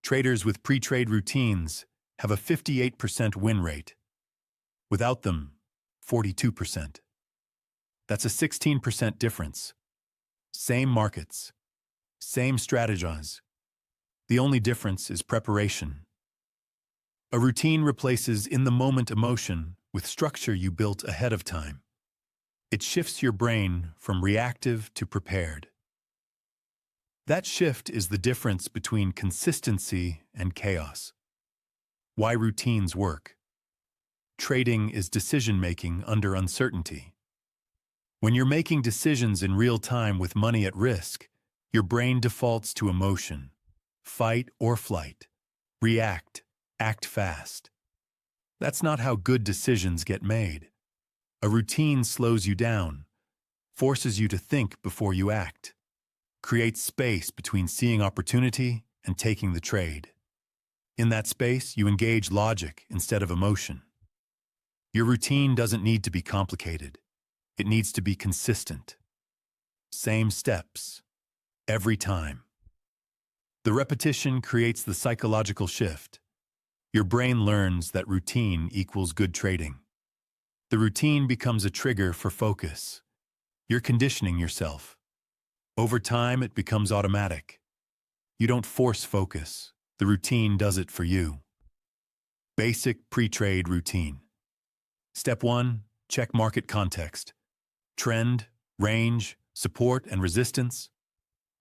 Traders with pre-trade routines have a 58% win rate. Without them, 42%. That's a 16% difference. Same markets, same strategies. The only difference is preparation. A routine replaces in-the-moment emotion with structure you built ahead of time. It shifts your brain from reactive to prepared. That shift is the difference between consistency and chaos. Why routines work. Trading is decision-making under uncertainty. When you're making decisions in real time with money at risk, your brain defaults to emotion. Fight or flight. React. Act fast. That's not how good decisions get made. A routine slows you down, forces you to think before you act, creates space between seeing opportunity and taking the trade. In that space, you engage logic instead of emotion. Your routine doesn't need to be complicated. It needs to be consistent. Same steps, every time. The repetition creates the psychological shift. Your brain learns that routine equals good trading. The routine becomes a trigger for focus. You're conditioning yourself. Over time, it becomes automatic. You don't force focus. The routine does it for you. Basic pre-trade routine. Step 1, check market context. Trend, range, support, and resistance.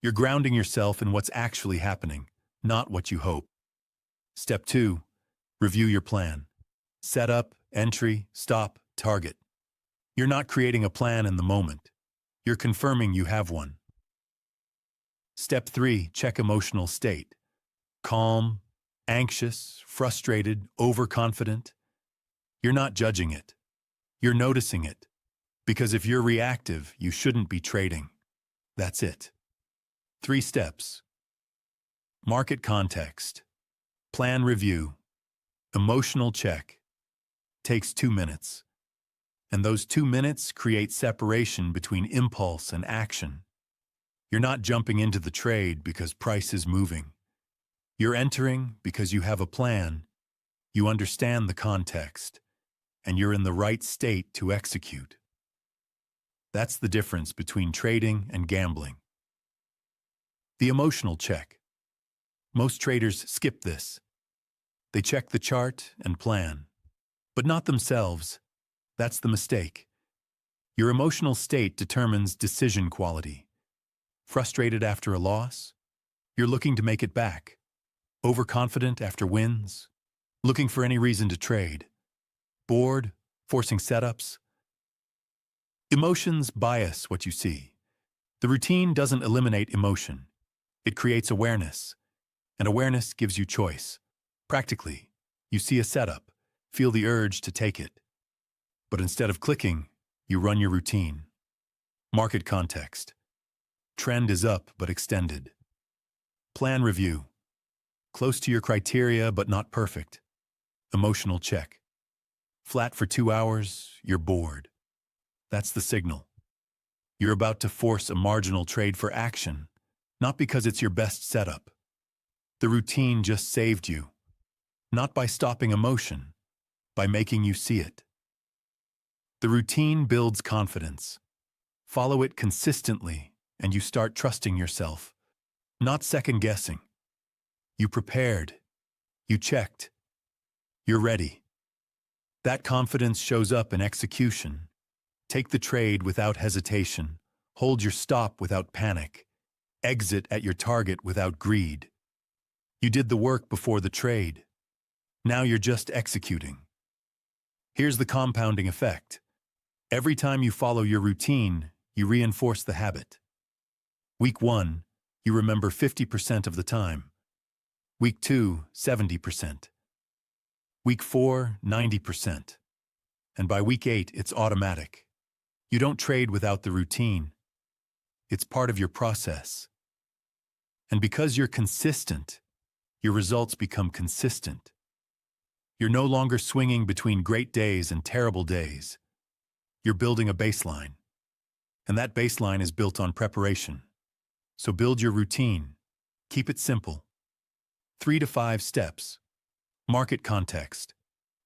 You're grounding yourself in what's actually happening, not what you hope. Step 2, review your plan. Setup, entry, stop, target. You're not creating a plan in the moment. You're confirming you have one. Step 3, check emotional state. Calm, anxious, frustrated, overconfident. You're not judging it. You're noticing it. Because if you're reactive, you shouldn't be trading. That's it. 3 steps. Market context. Plan review. Emotional check. Takes 2 minutes. And those 2 minutes create separation between impulse and action. You're not jumping into the trade because price is moving. You're entering because you have a plan, you understand the context, and you're in the right state to execute. That's the difference between trading and gambling. The emotional check. Most traders skip this. They check the chart and plan, but not themselves. That's the mistake. Your emotional state determines decision quality. Frustrated after a loss? You're looking to make it back. Overconfident after wins? Looking for any reason to trade. Bored? Forcing setups? Emotions bias what you see. The routine doesn't eliminate emotion. It creates awareness. And awareness gives you choice. Practically, you see a setup, feel the urge to take it. But instead of clicking, you run your routine. Market context. Trend is up but extended. Plan review. Close to your criteria but not perfect. Emotional check. Flat for 2 hours, you're bored. That's the signal. You're about to force a marginal trade for action, not because it's your best setup. The routine just saved you. Not by stopping emotion, by making you see it. The routine builds confidence. Follow it consistently, and you start trusting yourself. Not second-guessing. You prepared. You checked. You're ready. That confidence shows up in execution. Take the trade without hesitation. Hold your stop without panic. Exit at your target without greed. You did the work before the trade. Now you're just executing. Here's the compounding effect. Every time you follow your routine, you reinforce the habit. Week 1, you remember 50% of the time. Week 2, 70%. Week 4, 90%. And by week 8, it's automatic. You don't trade without the routine. It's part of your process. And because you're consistent, your results become consistent. You're no longer swinging between great days and terrible days. You're building a baseline. And that baseline is built on preparation. So build your routine. Keep it simple. 3 to 5 steps. Market context,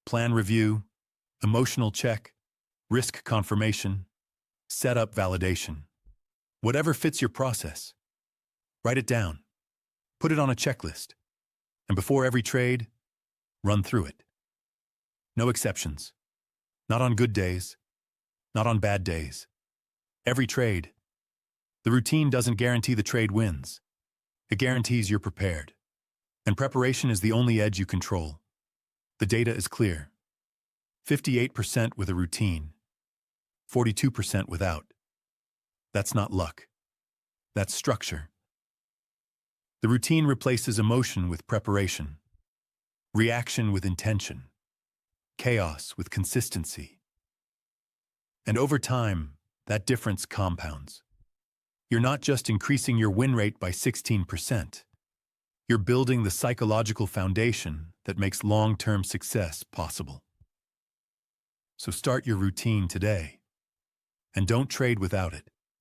plan review, emotional check, risk confirmation, setup validation. Whatever fits your process. Write it down. Put it on a checklist. And before every trade, run through it. No exceptions. Not on good days. Not on bad days. Every trade. The routine doesn't guarantee the trade wins. It guarantees you're prepared. And preparation is the only edge you control. The data is clear. 58% with a routine. 42% without. That's not luck. That's structure. The routine replaces emotion with preparation, reaction with intention, chaos with consistency. And over time, that difference compounds. You're not just increasing your win rate by 16%. You're building the psychological foundation that makes long-term success possible. So start your routine today. And don't trade without it.